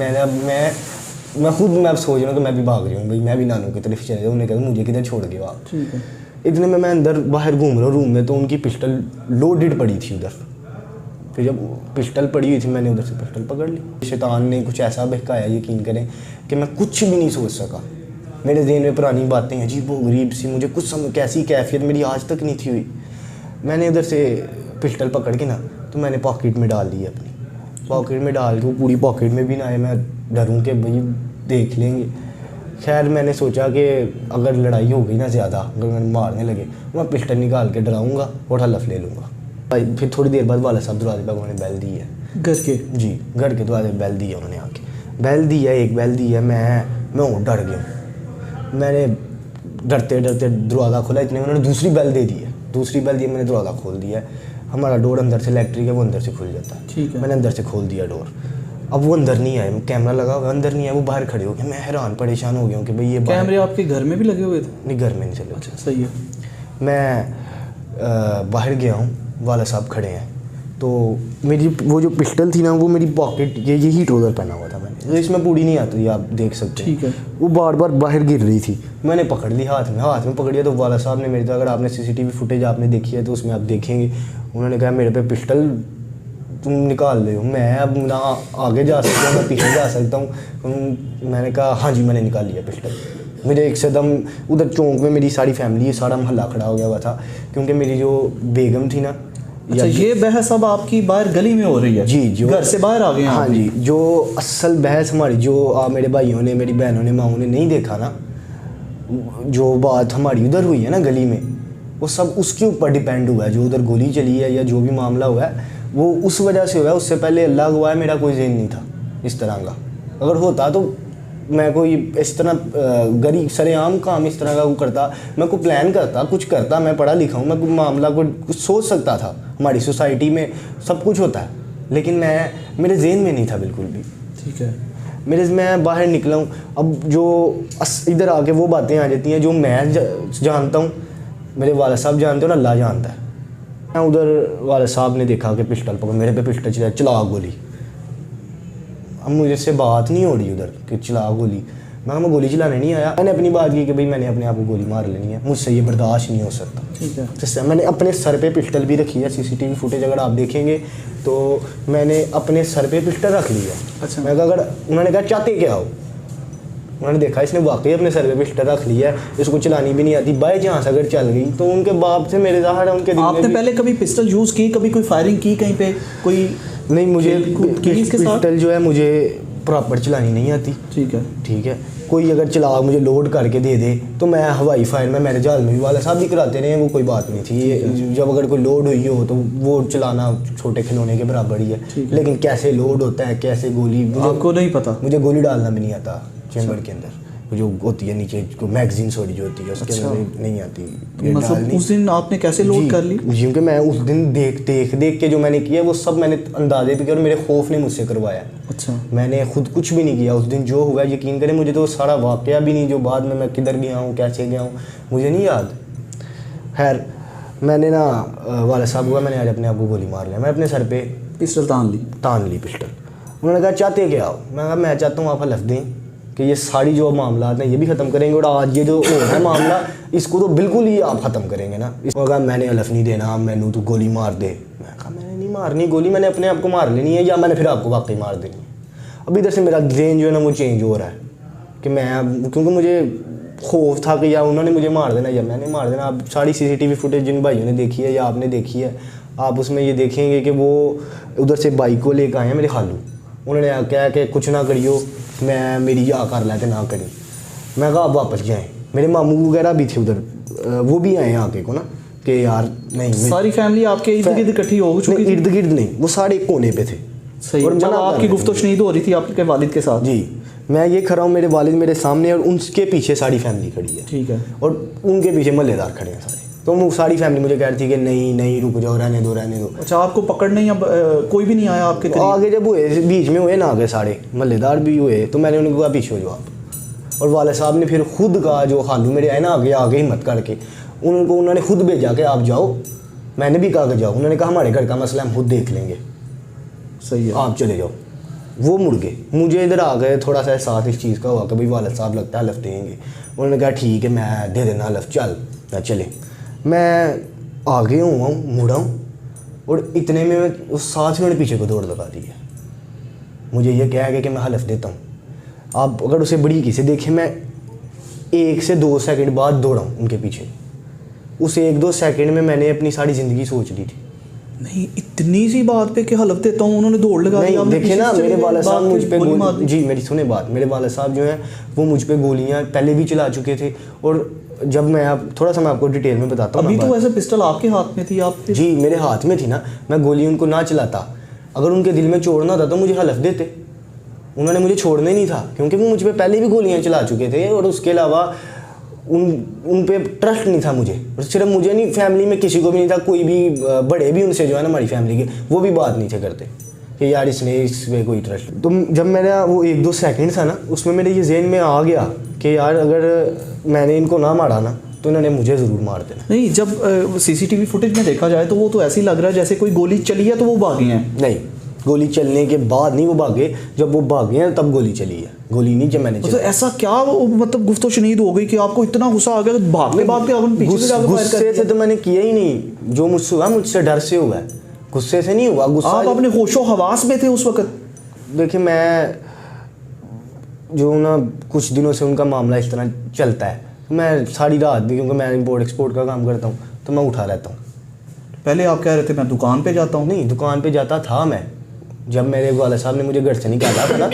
मैं खुद मैं अब सोच रहा हूँ कि मैं भी भाग रही हूँ भाई, मैं भी नानों की तरफ चले जाऊँ। उन्होंने कहा मुझे किधर छोड़ गए आप,
ठीक है।
इतने में मैं अंदर बाहर घूम रहा हूँ रूम में, तो उनकी पिस्टल लोडेड पड़ी थी उधर। फिर जब पिस्टल पड़ी हुई थी, मैंने उधर से पिस्टल पकड़ ली। शैतान ने कुछ ऐसा बहकाया, यकीन करें कि मैं कुछ भी नहीं सोच सका। मेरे ज़हन में पुरानी बातें अजीब व गरीब सी, मुझे कुछ कैसी कैफियत मेरी आज तक नहीं थी हुई। मैंने उधर से पिस्टल पकड़ के ना, तो मैंने पॉकेट में डाल ली अपनी, पॉकेट में डाल के वो पूरी पॉकेट में भी ना आए, मैं डरूँ कि भाई देख लेंगे। खैर मैंने सोचा कि अगर लड़ाई हो गई ना ज़्यादा, अगर मैंने मारने लगे, मैं पिस्टल निकाल के डराऊँगा और हलफ ले लूँगा। भाई फिर थोड़ी देर बाद वाला साहब दरवाजे पर उन्होंने बेल दी है, घर के, जी घर के दरवाजे बेल दी है उन्होंने आके, बेल दी है, एक बेल दी है। मैं और डर गया। मैंने डरते डरते दरवाज़ा खोला, इतने उन्होंने दूसरी बेल दे दी है, दूसरी बेल दी, मैंने दरवाज़ा खोल दिया है। हमारा डोर अंदर से इलेक्ट्रिक है, वो अंदर से खुल जाता है,
ठीक है।
मैंने अंदर से खोल दिया डोर। अब वो अंदर नहीं आए, कैमरा लगा हुआ, अंदर नहीं आए, वो बाहर खड़े हो गए। मैं हैरान परेशान हो गया हूँ कि भाई ये
कैमरे आपके घर में भी लगे हुए थे?
नहीं, घर में नहीं चले।
अच्छा, सही है।
मैं बाहर गया हूँ, वाला साहब खड़े हैं, तो मेरी वो जो पिस्टल थी ना, वो मेरी पॉकेट, यही ट्राउज़र पहना हुआ था मैंने, तो इसमें पूरी नहीं आती, आप देख सकते हैं,
ठीक है।
वो बार बार बाहर गिर रही थी। मैंने पकड़ ली, हाथ में पकड़ लिया। तो वाला साहब ने मेरे, तो अगर आपने CCTV फुटेज आपने देखी है तो उसमें आप देखेंगे, उन्होंने कहा मेरे पे पिस्टल तुम निकाल रहे हो। मैं अब ना आगे जा सकता हूँ ना पीछे जा सकता हूँ। मैंने कहा हाँ जी, मैंने निकाल लिया पिस्टल। मेरे एक एकदम उधर चौंक में मेरी सारी फैमिली, सारा महल्ला खड़ा हो गया हुआ था, क्योंकि मेरी जो बेगम थी ना।
अच्छा, ये बहस अब आपकी बाहर गली में हो रही है?
जी, जो
घर से बाहर आ गए हैं?
हाँ जी, जो असल बहस हमारी, जो मेरे भाइयों ने, मेरी बहनों ने, माओं ने नहीं देखा ना, जो बात हमारी उधर हुई है ना गली में, वो सब उसके ऊपर डिपेंड हुआ है। जो उधर गोली चली है या जो भी मामला हुआ है, वो उस वजह से हुआ है। उससे पहले अल्लाह हुआ है, मेरा कोई ज़हन नहीं था इस तरह का। अगर होता तो मैं कोई इस तरह गरीब सरेआम काम इस तरह का वो करता, मैं कोई प्लान करता, कुछ करता, मैं पढ़ा लिखा हूँ, मैं कोई मामला को कुछ सोच सकता था। हमारी सोसाइटी में सब कुछ होता है, लेकिन मेरे ज़हन में नहीं था बिल्कुल भी।
ठीक है।
मैं बाहर निकला हूँ, अब जो इधर आके वो बातें आ जाती हैं जो मैं जानता हूँ, मेरे वाला साहब जानते हो ना, अल्लाह जानता है। मैं उधर वाला साहब ने देखा कि पिस्टल पकड़, मेरे पे पिस्टल चला गोली। अब मुझे से बात नहीं हो रही उधर कि चला गोली। मैं गोली चलाने नहीं आया, मैंने अपनी बात की कि भाई मैंने अपने आप को गोली मार लेनी है, मुझसे ये बर्दाश्त नहीं हो सकता।
ठीक है।
जिससे मैंने अपने सर पे पिस्टल भी रखी है, CCTV फुटेज अगर आप देखेंगे तो मैंने अपने सर पे पिस्टल रख ली है।
अच्छा।
मैं अगर उन्होंने कहा चाहते क्या हो, उन्होंने देखा इसने वाकई अपने सर पे पिस्टल रख लिया है, इसको चलानी भी नहीं आती, बाई चांस अगर चल गई तो उनके बाप से मेरे ज़ाहिर है उनके दिल में
आपने
भी-
पहले कभी पिस्टल यूज़ की, कभी कोई फायरिंग की कहीं पे कोई?
नहीं, मुझे
की इसके साथ?
पिस्टल जो है मुझे प्रॉपर चलानी नहीं आती।
ठीक है।
ठीक है, कोई अगर चला मुझे लोड करके दे दे तो मैं हवाई फायर में मेरे जहाज में भी वाला साहब भी कराते रहे हैं, वो कोई बात नहीं थी। ये जब अगर कोई लोड हुई हो तो वो चलाना छोटे खिलौने के बराबर ही है, लेकिन कैसे लोड होता है, कैसे गोली,
आपको नहीं पता?
मुझे गोली डालना भी नहीं आता चैम्बर के अंदर, वो जो होती है नीचे को मैगजीन छोड़ी जो होती है उसके
अच्छा।
अंदर नहीं आती।
तो
ये
मतलब
डालनी-
उस दिन आपने कैसे लोड कर ली?
जी, क्योंकि मैं उस दिन देख के जो मैंने किया वो सब मैंने अंदाजे पे किया और मेरे खौफ ने मुझसे करवाया।
अच्छा।
मैंने खुद कुछ भी नहीं किया उस दिन, जो हुआ यकीन करें मुझे तो सारा वाकया भी नहीं, जो बाद में मैं किधर गया हूँ कैसे गया हूँ मुझे नहीं याद। खैर मैंने ना वाला साहब हुआ, मैंने आज अपने आप को गोली मार लिया, मैं अपने सर पे
पिस्टल तान ली।
पिस्टल। उन्होंने कहा चाहते क्या हो? मैं कहा मैं चाहता हूँ आप हलफ दें कि ये सारी जो मामला हैं ये भी ख़त्म करेंगे और आज ये जो हो रहा है मामला इसको तो बिल्कुल ही आप ख़त्म करेंगे ना। इसको कहा मैंने हलफ नहीं देना, मैनू तो गोली मार दे। मैं कहा मैंने नहीं मारनी गोली, मैंने अपने आप को मार लेनी है या मैंने फिर आपको वाकई मार देनी है। अब इधर से मेरा ब्रेन जो है ना वो चेंज हो रहा है कि मैं, क्योंकि मुझे खौफ था कि या उन्होंने मुझे मार देना या मैंने मार देना। अब सारी CCTV फुटेज जिन भाइयों ने देखी है या आपने देखी है, आप उसमें ये देखेंगे कि वो उधर से बाइक को लेकर आए हैं मेरे खालू। उन्होंने क्या कि कुछ ना करियो, मैं मेरी या कर लेते ना करी। मैं कहा आप वापस जाएँ। मेरे मामू वगैरह भी थे उधर, वो भी आए आके को ना कि यार नहीं
सारी फैमिली आपके इर्द गिर्द इकट्ठी हो चुकी थी?
इर्द गिर्द नहीं, वो सारे कोने पे थे।
सही।
और
जब
मना
आपकी
कर रहे
गुफ्तगू शनीद हो रही थी आपके वालिद के साथ?
जी, मैं ये खड़ा हूँ, मेरे वालिद मेरे सामने और उनके पीछे सारी फैमिली खड़ी है।
ठीक है।
और उनके पीछे महल्लेदार खड़े हैं सारे। तो वो सारी फैमिली मुझे कह रही थी कि नहीं नहीं रुक जाओ, रहने दो रहने दो।
अच्छा, आपको पकड़ने या कोई भी नहीं आया आपके करीब?
आगे जब हुए बीच में हुए ना आगे सारे महल्लेदार भी हुए तो मैंने उनको कहा पीछे हो जाओ आप। और वाले साहब ने फिर खुद कहा, जो खालू मेरे आए ना आगे हिम्मत करके उन्होंने खुद भेजा कि आप जाओ। मैंने भी कहा कि जाओ। उन्होंने कहा हमारे घर का मसला हम खुद देख लेंगे,
सही है,
आप चले जाओ। वो मुड़ गए। मुझे इधर आ गए थोड़ा सा एहसास इस चीज़ का हुआ कि भाई वालिद साहब लगता है हलफ देंगे। उन्होंने कहा ठीक है मैं दे देना हलफ, चल मैं चले। मैं आगे हुआ हूँ, मुड़ा हूँ और इतने में मैं उस साथ ही उन्होंने पीछे को दौड़ लगा दी है। मुझे ये कह गया कि मैं हलफ देता हूँ। आप अगर उसे बड़ी से देखें, मैं 1 से 2 सेकंड बाद दौड़ा हूँ उनके पीछे। उस 1-2 सेकंड में मैंने अपनी सारी ज़िंदगी सोच ली थी।
नहीं, इतनी सी बात पे कि हलफ देता हूँ उन्होंने दौड़ लगा दी?
नहीं देखे ना, मेरे वाला साहब मुझ पे
गोली
जी मेरी सुने बात, मेरे वाला साहब जो हैं वो मुझ पे गोलियां पहले भी चला चुके थे। और जब मैं आप थोड़ा सा मैं आपको डिटेल में बताता हूँ।
अभी तो ऐसे पिस्टल आपके हाथ में थी? आप
जी मेरे हाथ में थी ना, मैं गोली उनको ना चलाता, अगर उनके दिल में चोड़ना था तो मुझे हलफ देते। उन्होंने मुझे छोड़ना ही नहीं था क्योंकि वो मुझ पर पहले भी गोलियाँ चला चुके थे और उसके अलावा उन पे ट्रस्ट नहीं था मुझे। और सिर्फ मुझे नहीं, फैमिली में किसी को भी नहीं था। कोई भी बड़े भी उनसे जो है ना हमारी फैमिली के, वो भी बात नहीं थे करते कि यार इसने इस पे कोई ट्रस्ट। तो जब मेरा वो 1-2 सेकंड था ना, उसमें मेरे ये जहन में आ गया कि यार अगर मैंने इनको ना मारा ना तो इन्होंने मुझे ज़रूर मार देना।
नहीं, जब CCTV फुटेज में देखा जाए तो वो तो ऐसे ही लग रहा है जैसे कोई गोली चली है तो वो भागे हैं।
नहीं, गोली चलने के बाद नहीं वो भागे, जब वो भागे हैं तब गोली चली है, गोली नहीं जब मैंने
तो ऐसा क्या मतलब गुफ्तो शनीद हो गई कि आपको इतना गुस्सा आ गया कि भागते भागते अपन पीछे से जाकर फायर कर
गुस्से से तो मैंने किया ही नहीं। जो मुझसे हुआ मुझसे डर से हुआ है, गुस्से से नहीं हुआ। गुस्सा
आप अपने होशो हवास में थे उस वक्त?
देखिए मैं जो ना कुछ दिनों से उनका मामला इस तरह चलता है, मैं सारी रात भी, क्योंकि मैं इम्पोर्ट एक्सपोर्ट का काम करता हूँ तो मैं उठा रहता हूँ।
पहले आप कह रहे थे मैं दुकान पे जाता हूँ?
नहीं, दुकान पे जाता था मैं। जब मेरे वाले साहब ने मुझे घर से निकाला था ना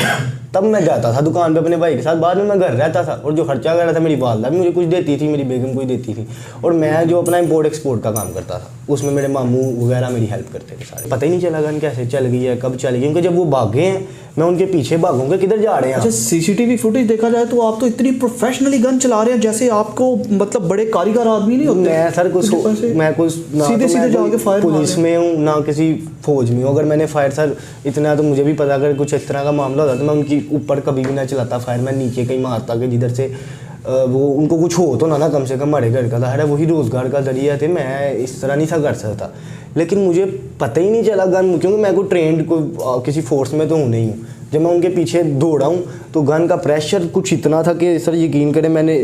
तब मैं जाता था दुकान पे अपने भाई के साथ। बाद में मैं घर रहता था और जो खर्चा कर रहा था मेरी वालदा भी मुझे कुछ देती थी, मेरी बेगम कुछ देती थी। और मैं जो अपना इम्पोर्ट एक्सपोर्ट का काम करता था उसमें मेरे मामू वगैरह मेरी हेल्प करते थे सारे। पता ही नहीं चला गन कैसे चल गई है, कब चल गई, क्योंकि जब वो भागे हैं मैं उनके पीछे भागूंगा, किधर जा रहे हैं।
अच्छा, CCTV फुटेज देखा जाए तो आप तो इतनी प्रोफेशनली गन चला रहे हैं जैसे आपको मतलब बड़े कारीगर आदमी नहीं होते?
मैं सर कुछ मैं कुछ
सीधे सीधे जाके फायर
पुलिस में हूँ ना किसी फौज में हूँ। अगर मैंने फायर सर इतना तो मुझे भी पता, अगर कुछ इस तरह का मामला होता तो मैं उनकी ऊपर कभी भी ना चलाता फायर। मैं नीचे कहीं मारता कि जिधर से वो उनको कुछ हो तो ना कम से कम हमारे घर का था, वही रोज़गार का जरिया थे। मैं इस तरह नहीं था कर सकता, लेकिन मुझे पता ही नहीं चला गन, क्योंकि मैं कोई ट्रेंड को किसी फोर्स में तो हूँ नहीं हूँ। जब मैं उनके पीछे दौड़ा हूँ तो गन का प्रेशर कुछ इतना था कि सर यकीन करें मैंने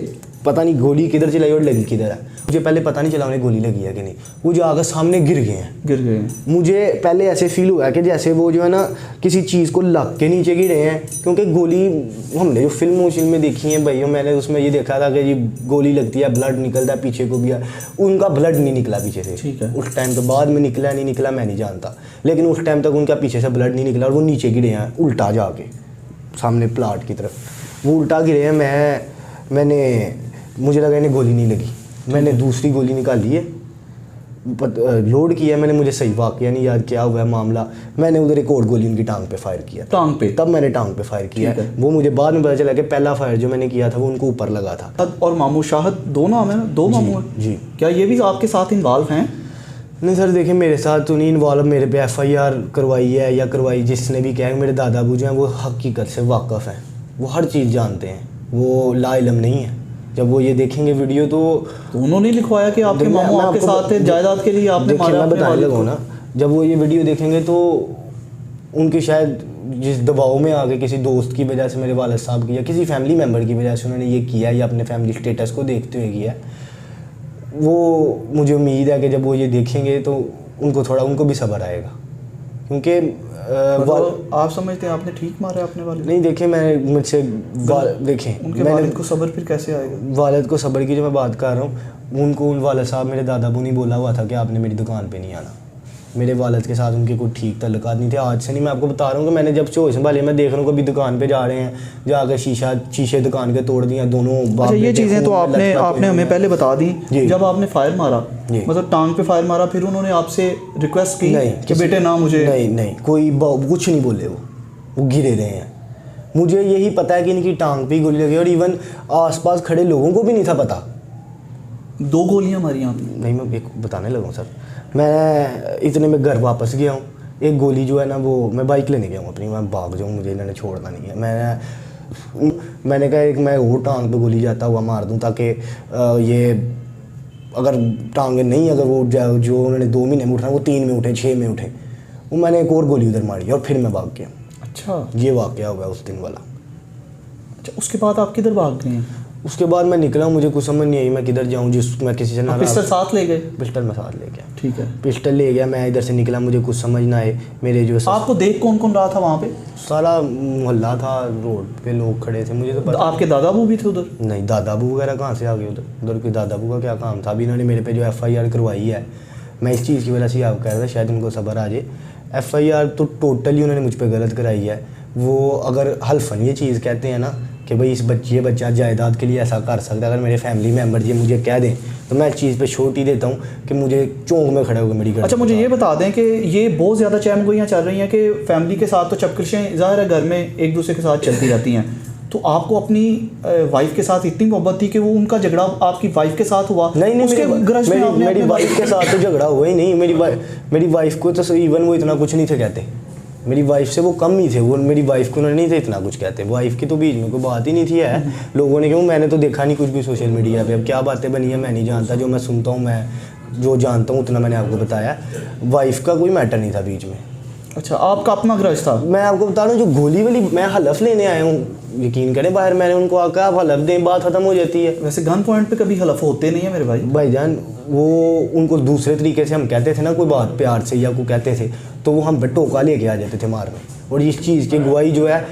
पता नहीं गोली किधर चलाई और लगी किधर है। मुझे पहले पता नहीं चला उन्हें गोली लगी है कि नहीं, वो जाकर सामने गिर गए हैं। मुझे पहले ऐसे फील हुआ कि जैसे वो जो है ना किसी चीज़ को लग के नीचे गिरे हैं, क्योंकि गोली हमने जो फिल्में देखी हैं भाइयों, मैंने उसमें ये देखा था कि जी गोली लगती है ब्लड निकलता है पीछे को भी, उनका ब्लड नहीं निकला पीछे से।
ठीक है।
उस टाइम तो बाद में निकला नहीं निकला मैं नहीं जानता, लेकिन उस टाइम तक उनका पीछे से ब्लड नहीं निकला और वो नीचे गिरे हैं उल्टा जाके सामने प्लाट की तरफ, वो उल्टा गिरे हैं। मुझे लगा इन्हें गोली नहीं लगी, मैंने दूसरी गोली निकाली है, लोड किया मैंने, मुझे सही वाकया नहीं याद क्या हुआ है मामला, मैंने उधर एक और गोली उनकी टांग पे फायर किया,
टांग पे,
तब मैंने टांग पे फायर किया। वो मुझे बाद में पता चला कि पहला फायर जो मैंने किया था वो उनको ऊपर लगा था।
और मामू शाहद दो नाम है ना, दो मामू हैं
जी।
क्या ये भी आपके साथ इन्वॉल्व हैं?
नहीं सर, देखिए मेरे साथ तो नहीं इन्वॉल्व, मेरे पे FIR करवाई है या करवाई जिसने भी कहा, मेरे दादा अबू जो हैं वो हकीकत से वाकफ़ हैं, वो हर चीज़ जानते हैं, वो लाइलम नहीं है। जब वो ये देखेंगे वीडियो तो
उन्होंने लिखवाया कि आपके मामू आपके साथ थे, जायदाद के लिए आपने मारा।
मैं बताने लगा ना, जब वो ये वीडियो देखेंगे तो उनके शायद जिस दबाव में आके किसी दोस्त की वजह से, मेरे वालिद साहब की या किसी फैमिली मेम्बर की वजह से उन्होंने ये किया या अपने फैमिली स्टेटस को देखते हुए किया, वो मुझे उम्मीद है कि जब वो ये देखेंगे तो उनको भी सब्र आएगा, क्योंकि
आप समझते हैं आपने ठीक मारा अपने वालिद?
नहीं देखिए, मैं मुझसे देखें
उनके वालिद को सब्र फिर कैसे आएगा?
वालिद को सब्र की जो मैं बात कर रहा हूँ, उन वालिद साहब मेरे दादा अबू ने बोला हुआ था कि आपने मेरी दुकान पे नहीं आना। मेरे वालिद के साथ उनके कोई ठीक तल्लुकात नहीं थे, आज से नहीं, मैं आपको बता रहा हूँ कि मैंने जब से होश संभाली मैं देख रहा हूँ कभी दुकान पे जा रहे हैं, जाकर शीशे दुकान के तोड़ दिया दोनों।
अच्छा, ये चीज़ें तो आपने हमें पहले बता दी। जब आपने फायर मारा, मतलब टांग पे फायर मारा, फिर उन्होंने आपसे रिक्वेस्ट की कि बेटे ना मुझे?
नहीं, कोई कुछ नहीं बोले, वो गिरे रहे हैं। मुझे यही पता है कि इनकी टांग पे गोली लगी और इवन आसपास खड़े लोगों को भी नहीं था पता।
2 गोलियां मारी आपने?
नहीं, मैं एक बताने लगा हूँ सर, मैं इतने में घर वापस गया हूँ, एक गोली जो है ना वो मैं बाइक लेने गया हूँ अपनी, मैं भाग जाऊँ, मुझे इन्होंने छोड़ना नहीं है। मैंने कहा एक मैं और टांग पे गोली जाता हुआ मार दूँ, ताकि ये अगर टांगे नहीं, अगर वो जो उन्होंने 2 महीने में उठा वो 3 में उठे, 6 में उठे, वो मैंने एक और गोली उधर मारी और फिर मैं भाग गया।
अच्छा,
ये वाकया हुआ उस दिन वाला।
अच्छा, उसके बाद आप किधर भाग गए हैं?
उसके बाद मैं निकला, मुझे कुछ समझ नहीं आई मैं किधर जाऊँ, मैं किसी से ना।
पिस्टल साथ ले गए?
पिस्टल मैं साथ ले गया।
ठीक है,
पिस्टल ले गया, मैं इधर से निकला, मुझे कुछ समझ ना आए। मेरे जो
आपको देख कौन कौन रहा था वहाँ पे?
सारा मोहल्ला था, रोड पे लोग खड़े थे, मुझे तो पता।
आपके दादा अबू भी थे उधर?
नहीं, दादा अबू वगैरह कहाँ से आ गए उधर कोई दादा अबू का क्या काम था? अभी इन्होंने मेरे पे जो FIR करवाई है, मैं इस चीज़ की वजह से आप कह रहा था शायद इनको सब्र आ जाए। FIR तो टोटली उन्होंने मुझ पर गलत कराई है। वो अगर हल्फन ये चीज़ कहते हैं ना कि भाई इस बच्चा जायदाद के लिए ऐसा कर सकता है, अगर मेरे फैमिली मेम्बर ये मुझे कह दें तो मैं इस चीज़ पे छोड़ ही देता हूँ कि मुझे चौंक में खड़े होकर मेरी घर।
अच्छा, मुझे ये बता दें कि ये बहुत ज़्यादा चहमगोइयाँ चल रही हैं कि फैमिली के साथ तो चपकलशें ज़ाहिर है घर में एक दूसरे के साथ चलती रहती हैं, तो आपको अपनी वाइफ के साथ इतनी मोहब्बत थी कि वो उनका झगड़ा आपकी वाइफ के साथ हुआ?
नहीं, मेरी वाइफ के साथ तो झगड़ा हुआ ही नहीं। मेरी वाइफ को तो इवन वो इतना कुछ नहीं थे कहते, मेरी वाइफ से वो कम ही थे, वो मेरी वाइफ को नहीं थे इतना कुछ कहते। वाइफ की तो बीच में कोई बात ही नहीं थी है लोगों ने, क्यों मैंने तो देखा नहीं कुछ भी सोशल मीडिया पे। अब क्या बातें बनी है मैं नहीं जानता, जो मैं सुनता हूँ, मैं जो जानता हूँ उतना मैंने आपको बताया। वाइफ का कोई मैटर नहीं था बीच में।
अच्छा, आपका अपना ग्रज था?
मैं आपको बता रहा हूँ, जो गोली वाली मैं हलफ लेने आया हूँ, यकीन करें बाहर मैंने उनको आकर आप हलफ दें, बात खत्म हो जाती है।
वैसे गन पॉइंट पे कभी हलफ होते नहीं है मेरे भाईजान।
वो उनको दूसरे तरीके से हम कहते थे ना, कोई बात प्यार से या कोई कहते थे तो वो हम टोका लेके आ जाते थे मारने। और इस चीज़ की गवाही जो है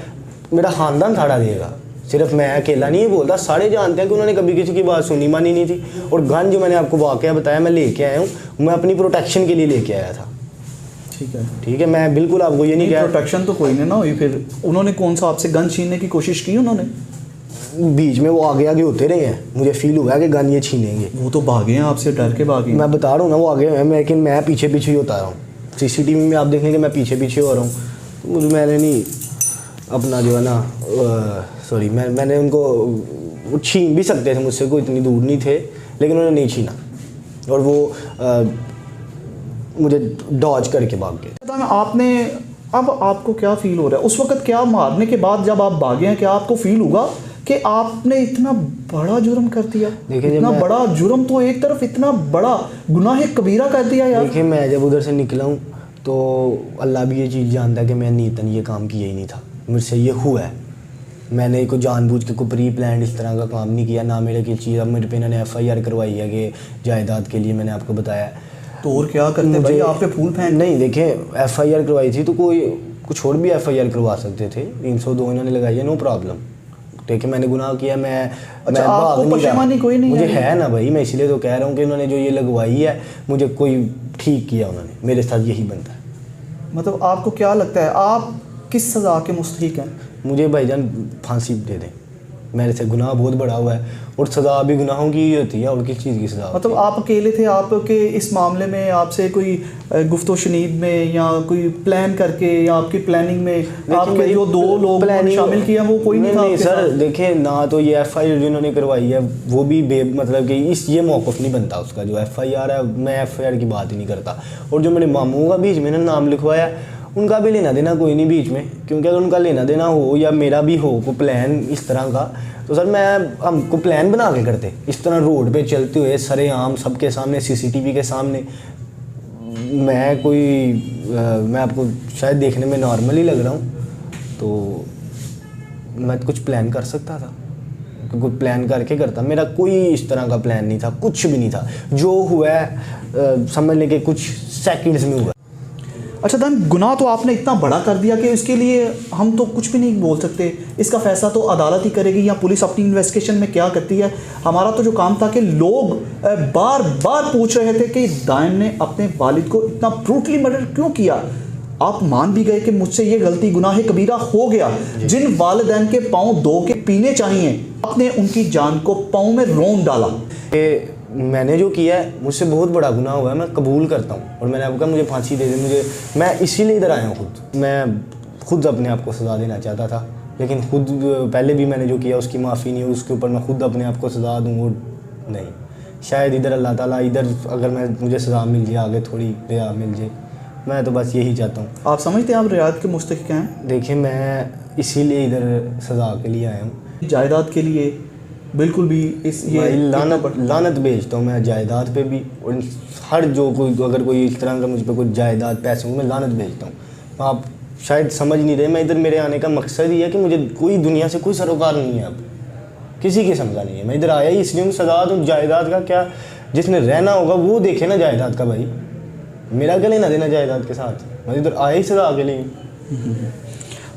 मेरा ख़ानदान खड़ा देगा, सिर्फ मैं अकेला नहीं बोलता, सारे जानते हैं कि उन्होंने कभी किसी की बात सुनी मानी नहीं थी। और गन जो मैंने आपको वाकया बताया मैं लेके आया हूँ, मैं अपनी प्रोटेक्शन के लिए लेके आया था। ठीक है, मैं बिल्कुल आपको ये नहीं कह,
प्रोटेक्शन तो कोई नहीं ना हुई। फिर उन्होंने कौन सा आपसे गन छीनने की कोशिश की? उन्होंने
बीच में वो आगे होते रहे हैं, मुझे फील हुआ है कि गन ये छीनेंगे।
वो तो भागे हैं आपसे, डर के भागे।
मैं बता रहा हूँ ना, वो आगे हैं, लेकिन मैं पीछे ही होता रहा हूँ। CCTV में आप देखेंगे मैं पीछे हो रहा हूँ, तो मैंने नहीं अपना जो है ना सॉरी मैंने उनको छीन भी सकते थे मुझसे, कोई इतनी दूर नहीं थे, लेकिन उन्होंने नहीं छीना और वो मुझे डॉज करके भाग गए।
आपने अब आपको क्या फील हो रहा है उस वक्त? क्या मारने के बाद जब आप भागे हैं, क्या आपको फील होगा कि आपने इतना बड़ा जुर्म कर दिया? इतना बड़ा जुर्म तो एक तरफ, इतना बड़ा गुनाह कबीरा कर दिया यार।
देखिए, मैं जब उधर से निकला हूँ तो अल्लाह भी ये चीज़ जानता है कि मैं नीतन ये काम किया ही नहीं था, मुझसे ये हुआ है। मैंने कोई जानबूझ के कोई प्री प्लान इस तरह का काम नहीं किया, ना मेरे की चीज़। अब मेरे पे इन्होंने FIR करवाई है कि जायदाद के लिए, मैंने आपको बताया।
तो और क्या करते भाई, आप पे फूल फेंक?
नहीं देखें, FIR करवाई थी तो कोई कुछ और भी FIR करवा सकते थे। 302 इन्होंने लगाई है, नो प्रॉब्लम। देखिए मैंने गुनाह किया, मैं
आपको पशेमानी कोई नहीं
मुझे है ना भाई, मैं इसलिए तो कह रहा हूँ कि उन्होंने जो ये लगवाई है मुझे कोई ठीक किया उन्होंने, मेरे साथ यही बनता है।
मतलब आपको क्या लगता है आप किस सज़ा के मुस्तहिक हैं?
मुझे भाईजान फांसी दे दें, मेरे से गुनाह बहुत बड़ा हुआ है और सज़ा भी गुनाहों की ही होती है, और किस चीज़ की सज़ा?
मतलब आप अकेले थे, आपके इस मामले में आपसे कोई गुफ्तो शनीद में या कोई प्लान करके या आपकी प्लानिंग में आपके जो 2 लोग शामिल किया वो कोई नहीं था?
नहीं सर, देखें ना तो ये FIR जिन्होंने करवाई है वो भी मतलब कि ये मौक़िफ़ नहीं बनता उसका। जो FIR है, मैं FIR की बात ही नहीं करता। और जो मेरे मामू का बीच में नाम लिखवाया, उनका भी लेना देना कोई नहीं बीच में, क्योंकि अगर उनका लेना देना हो या मेरा भी हो कोई प्लान इस तरह का, तो सर हमको प्लान बना के करते इस तरह रोड पे चलते हुए सरेआम सबके सामने, CCTV के सामने। मैं आपको शायद देखने में नॉर्मल ही लग रहा हूँ, तो मैं कुछ प्लान कर सकता था, कुछ प्लान करके करता। मेरा कोई इस तरह का प्लान नहीं था, कुछ भी नहीं था। जो हुआ है समझ लें कि कुछ सेकंड्स में हुआ।
अच्छा दान, गुनाह तो आपने इतना बड़ा कर दिया कि इसके लिए हम तो कुछ भी नहीं बोल सकते। इसका फैसला तो अदालत ही करेगी, या पुलिस अपनी इन्वेस्टिगेशन में क्या करती है। हमारा तो जो काम था कि लोग बार बार पूछ रहे थे कि दायम ने अपने वालिद को इतना ब्रूटली मर्डर क्यों किया। आप मान भी गए कि मुझसे ये गलती गुनाह कबीरा हो गया। जिन वालिदैन के पाँव धो के पीने चाहिए, आपने उनकी जान को पाँव में रोंद डाला।
मैंने जो किया है मुझसे बहुत बड़ा गुनाह हुआ है, मैं कबूल करता हूँ। और मैंने आपको कहा मुझे फांसी दे दे, मैं इसीलिए इधर आया हूँ। मैं खुद अपने आप को सज़ा देना चाहता था, लेकिन खुद पहले भी मैंने जो किया उसकी माफ़ी नहीं हुई, उसके ऊपर मैं खुद अपने आप को सज़ा दूँ वो नहीं। शायद इधर अल्लाह ताला इधर अगर मुझे सज़ा मिल जाए, आगे थोड़ी रिया मिल जाए, मैं तो बस यही चाहता हूँ।
आप समझते हैं आप रियायत के मुस्तहिक हैं?
देखिए मैं इसीलिए इधर सज़ा के लिए आया हूँ।
जायदाद के लिए बिल्कुल भी ये
लानत भेजता हूँ मैं जायदाद पे भी, और हर जो कोई अगर कोई इस तरह का मुझ पर कोई जायदाद पैसे में लानत भेजता हूँ। आप शायद समझ नहीं रहे, मैं इधर मेरे आने का मकसद ही है कि मुझे कोई दुनिया से कोई सरोकार नहीं है, अब किसी किस्म का नहीं है। मैं इधर आया ही इसलिए हूँ, सज़ा दूँ। जायदाद का क्या, जिसने रहना होगा वो देखे ना जायदाद का, भाई मेरा क्या लेना देना जायदाद के साथ। मैं इधर आया ही सज़ा के लिए।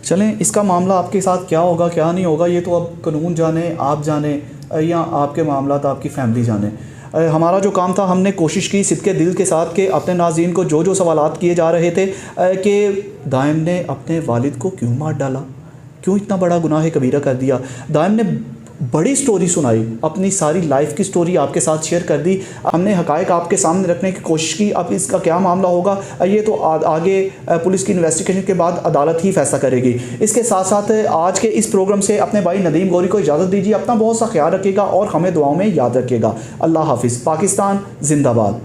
चलें, इसका मामला आपके साथ क्या होगा क्या नहीं होगा ये तो अब कानून जाने, आप जाने, या आपके मामलात आपकी फैमिली जाने। हमारा जो काम था, हमने कोशिश की सिद्के दिल के साथ कि अपने नाज़रीन को जो सवालात किए जा रहे थे कि दायम ने अपने वालिद को क्यों मार डाला, क्यों इतना बड़ा गुनाह कबीरा कर दिया। दायम ने बड़ी स्टोरी सुनाई, अपनी सारी लाइफ की स्टोरी आपके साथ शेयर कर दी। हमने हकायक आपके सामने रखने की कोशिश की। अब इसका क्या मामला होगा ये तो आगे पुलिस की इन्वेस्टिगेशन के बाद अदालत ही फैसला करेगी। इसके साथ साथ आज के इस प्रोग्राम से अपने भाई नदीम गौरी को इजाज़त दीजिए। अपना बहुत सा ख्याल रखिएगा और हमें दुआओं में याद रखिएगा। अल्लाह हाफिज़। पाकिस्तान जिंदाबाद।